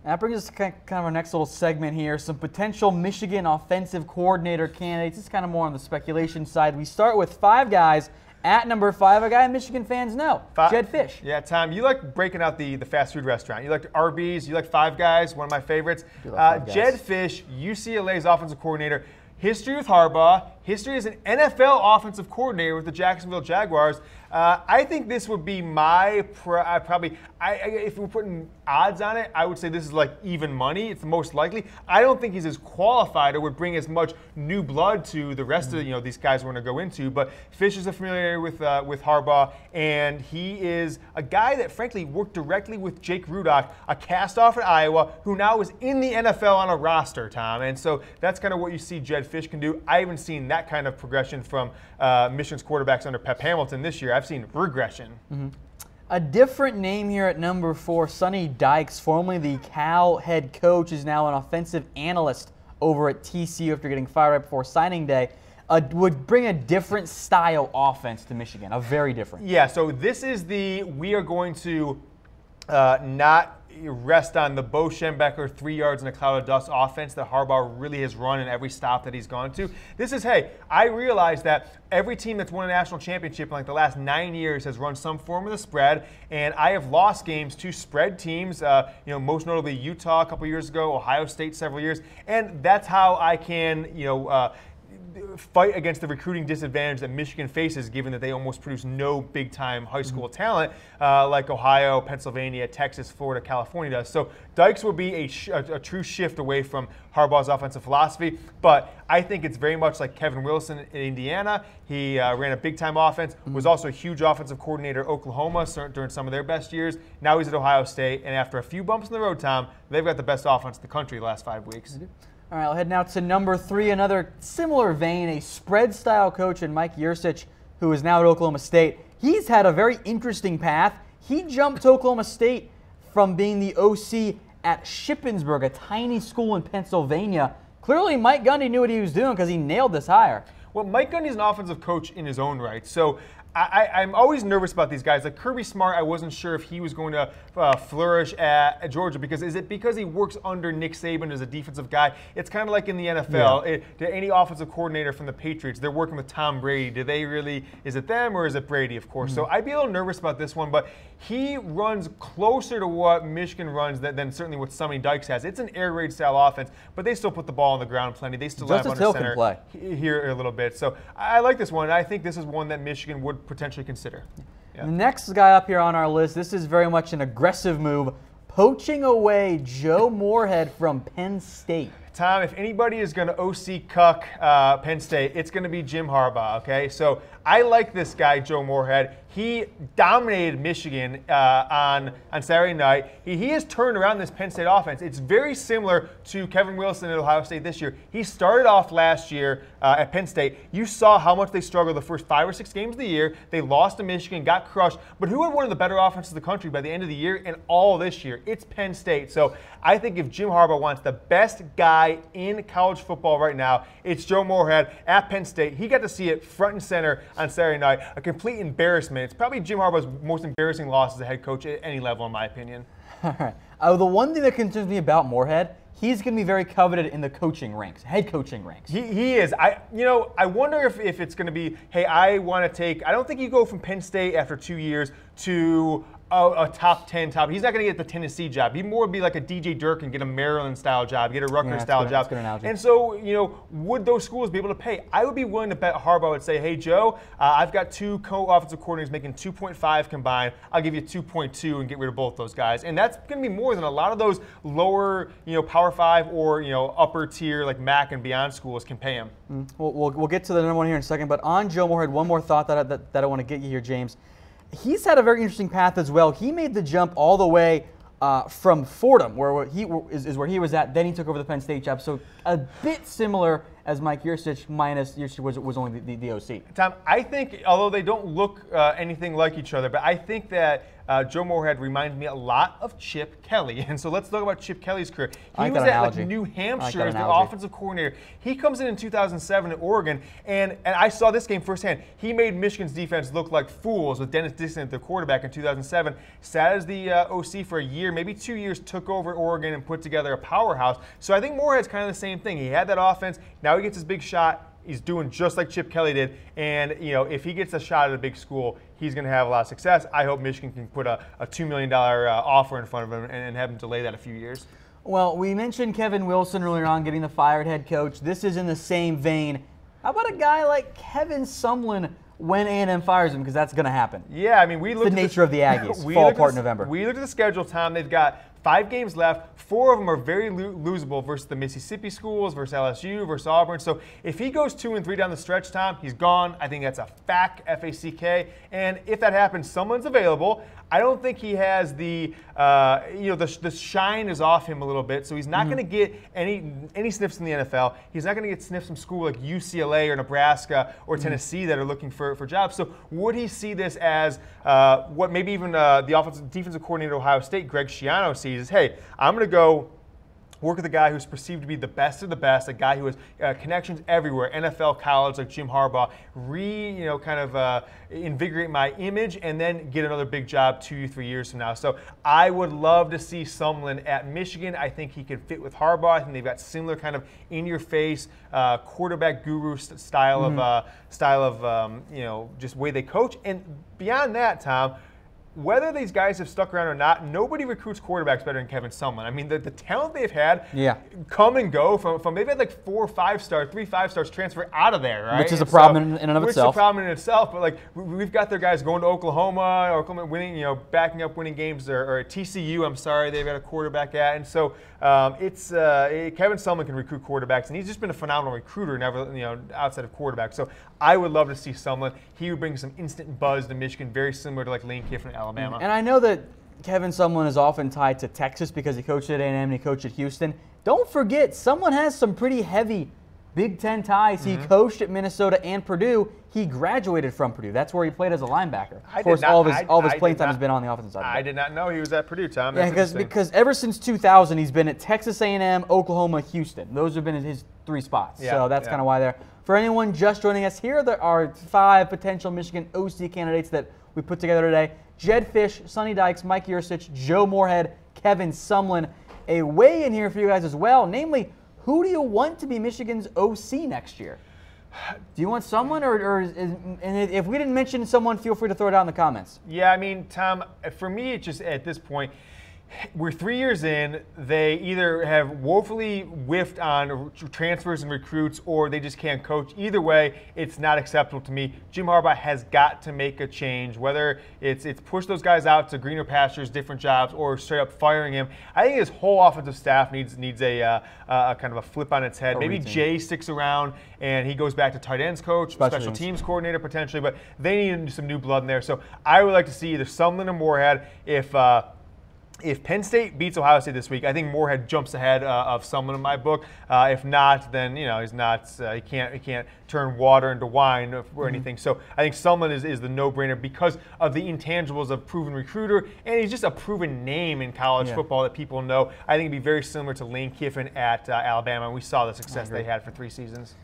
That brings us to kind of our next little segment here. Some potential Michigan offensive coordinator candidates. It's kind of more on the speculation side. We start with 5 guys. At number 5, a guy Michigan fans know, Jedd Fisch. Yeah, Tom, you like breaking out the fast food restaurant. You like Arby's, you like Five Guys, one of my favorites. Jedd Fisch, UCLA's offensive coordinator. History with Harbaugh, history as an NFL offensive coordinator with the Jacksonville Jaguars. I think this would be my if we're putting odds on it, I would say this is like even money. It's the most likely. I don't think he's as qualified or would bring as much new blood to the rest of these guys we're going to go into. But Fisch is familiar with Harbaugh, and he is a guy that frankly worked directly with Jake Rudock, a cast-off at Iowa, who now is in the NFL on a roster, Tom. And so that's kind of what you see Jedd Fisch can do. I haven't seen that kind of progression from Michigan's quarterbacks under Pep Hamilton this year. I've seen regression. A different name here at number 4, Sonny Dykes, formerly the Cal head coach, is now an offensive analyst over at TCU after getting fired right before signing day. Would bring a different style offense to Michigan, a very different. Yeah, so this is we are going to not rest on the Bo Schembechler 3 yards in a cloud of dust offense that Harbaugh really has run in every stop that he's gone to. This is, hey, I realize that every team that's won a national championship in like the last 9 years has run some form of the spread, and I have lost games to spread teams, most notably Utah a couple years ago, Ohio State several years, and that's how I can, fight against the recruiting disadvantage that Michigan faces, given that they almost produce no big-time high school talent like Ohio, Pennsylvania, Texas, Florida, California does. So Dykes will be a true shift away from Harbaugh's offensive philosophy, but I think it's very much like Kevin Wilson in Indiana. He ran a big-time offense, was also a huge offensive coordinator at Oklahoma during some of their best years. Now he's at Ohio State, and after a few bumps in the road, Tom, they've got the best offense in the country the last 5 weeks. All right, I'll head now to number 3, another similar vein, a spread-style coach in Mike Yurcich, who is now at Oklahoma State. He's had a very interesting path. He jumped to Oklahoma State from being the OC at Shippensburg, a tiny school in Pennsylvania. Clearly, Mike Gundy knew what he was doing because he nailed this hire. Well, Mike Gundy's an offensive coach in his own right, so I'm always nervous about these guys. Like Kirby Smart, I wasn't sure if he was going to flourish at Georgia because is it because he works under Nick Saban as a defensive guy? It's kind of like in the NFL. Yeah. Any offensive coordinator from the Patriots, they're working with Tom Brady. Do they really? Is it them or is it Brady? Of course. So I'd be a little nervous about this one, but he runs closer to what Michigan runs than certainly what Sonny Dykes has. It's an air raid style offense, but they still put the ball on the ground plenty. They still have under center here a little bit. So I like this one. I think this is one that Michigan would potentially consider. Yeah. The next guy up here on our list, this is very much an aggressive move, poaching away Joe Moorhead from Penn State. Tom, if anybody is going to OC cuck Penn State, it's going to be Jim Harbaugh, okay? So I like this guy, Joe Moorhead. He dominated Michigan on Saturday night. He has turned around this Penn State offense. It's very similar to Kevin Wilson at Ohio State this year. He started off last year at Penn State. You saw how much they struggled the first 5 or 6 games of the year. They lost to Michigan, got crushed. But who had one of the better offenses of the country by the end of the year and all this year? It's Penn State. So I think if Jim Harbaugh wants the best guy in college football right now, it's Joe Moorhead at Penn State. He got to see it front and center on Saturday night. A complete embarrassment. It's probably Jim Harbaugh's most embarrassing loss as a head coach at any level, in my opinion. All right. The one thing that concerns me about Moorhead, he's going to be very coveted in the coaching ranks, head coaching ranks. He is. I wonder if it's going to be, hey, I want to take. I don't think you go from Penn State after 2 years to a top 10 top. He's not going to get the Tennessee job. He more would be like a DJ Durkin, get a Maryland-style job, get a Rutgers-style job. That's a good analogy. And so, would those schools be able to pay? I would be willing to bet Harbaugh would say, hey, Joe, I've got 2 co-offensive coordinators making 2.5 combined. I'll give you 2.2 and get rid of both those guys. And that's going to be more than a lot of those lower, Power 5 or, upper tier like MAC and beyond schools can pay him. We'll get to the number one here in a second. But on Joe Moorhead, one more thought that I want to get you here, James. He's had a very interesting path as well. He made the jump all the way from Fordham, where he was at. Then he took over the Penn State job. So a bit similar as Mike Yurcich, minus Yurcich was only the OC. Tom, I think, although they don't look anything like each other, but I think that Joe Moorhead reminds me a lot of Chip Kelly. And so let's talk about Chip Kelly's career. He was at New Hampshire as the offensive coordinator. He comes in 2007 at Oregon, and I saw this game firsthand. He made Michigan's defense look like fools with Dennis Dixon at the quarterback in 2007. Sat as the OC for a year, maybe 2 years, took over Oregon and put together a powerhouse. So I think Moorhead's kind of the same thing. He had that offense. Now he gets his big shot. He's doing just like Chip Kelly did. And, if he gets a shot at a big school, he's going to have a lot of success. I hope Michigan can put a $2 million offer in front of him and have him delay that a few years. Well, we mentioned Kevin Wilson earlier on getting the fired head coach. This is in the same vein. How about a guy like Kevin Sumlin when A&M fires him? Because that's going to happen. Yeah, I mean, we looked at the nature of the Aggies. Fall apart in November. We looked at the schedule, Tom. They've got 5 games left. 4 of them are very losable versus the Mississippi schools, versus LSU, versus Auburn. So if he goes 2-3 down the stretch, Tom, he's gone. I think that's a fact, F-A-C-K. And if that happens, someone's available. I don't think he has the shine is off him a little bit, so he's not going to get any sniffs in the NFL. He's not going to get sniffs from school like UCLA or Nebraska or Tennessee that are looking for jobs. So would he see this as what maybe even the defensive coordinator at Ohio State, Greg Schiano, sees is, hey, I'm going to go work with a guy who's perceived to be the best of the best, a guy who has connections everywhere, NFL, college, like Jim Harbaugh, invigorate my image, and then get another big job 2-3 years from now. So I would love to see Sumlin at Michigan. I think he could fit with Harbaugh. I think they've got similar kind of in-your-face quarterback guru style of just way they coach. And beyond that, Tom, whether these guys have stuck around or not, nobody recruits quarterbacks better than Kevin Sumlin. I mean, the talent they've had come and go from they've had like 4 5-star, 3 5-stars transfer out of there, right? Which is a problem in and of itself. Which is a problem in itself, but like we've got their guys going to Oklahoma winning, backing up winning games, or at TCU, I'm sorry, they've got a quarterback at. And so Kevin Sumlin can recruit quarterbacks, and he's just been a phenomenal recruiter, outside of quarterback. So I would love to see Sumlin. He would bring some instant buzz to Michigan, very similar to like Lane Kiffin at Alabama. And I know that Kevin Sumlin is often tied to Texas because he coached at A&M and he coached at Houston. Don't forget, Sumlin has some pretty heavy Big Ten ties. He coached at Minnesota and Purdue. He graduated from Purdue. That's where he played as a linebacker. Of course, all of his playing time has been on the offensive side. I did not know he was at Purdue, Tom. Yeah, because ever since 2000, he's been at Texas A&M, Oklahoma, Houston. Those have been his 3 spots. Yeah, so that's kind of why they're. For anyone just joining us, here there are 5 potential Michigan OC candidates that we put together today. Jedd, Fisch, Sonny, Dykes, Mike Yurcich, Joe Moorhead, Kevin Sumlin. A weigh-in here for you guys as well, namely, who do you want to be Michigan's OC next year? Do you want someone, and if we didn't mention someone, feel free to throw it out in the comments. Yeah, I mean, Tom, for me, it's just at this point, we're 3 years in. They either have woefully whiffed on transfers and recruits, or they just can't coach. Either way, it's not acceptable to me. Jim Harbaugh has got to make a change, whether it's push those guys out to greener pastures, different jobs, or straight up firing him. I think his whole offensive staff needs a kind of a flip on its head. Maybe Jay sticks around and he goes back to tight ends coach, special teams coordinator potentially, but they need some new blood in there. So I would like to see either Sumlin or Moorhead. If Penn State beats Ohio State this week, I think Moorhead jumps ahead of Sumlin in my book. If not, then he's not. He can't turn water into wine or anything. So I think Sumlin is the no-brainer because of the intangibles of proven recruiter, and he's just a proven name in college football that people know. I think it'd be very similar to Lane Kiffin at Alabama. We saw the success they had for 3 seasons.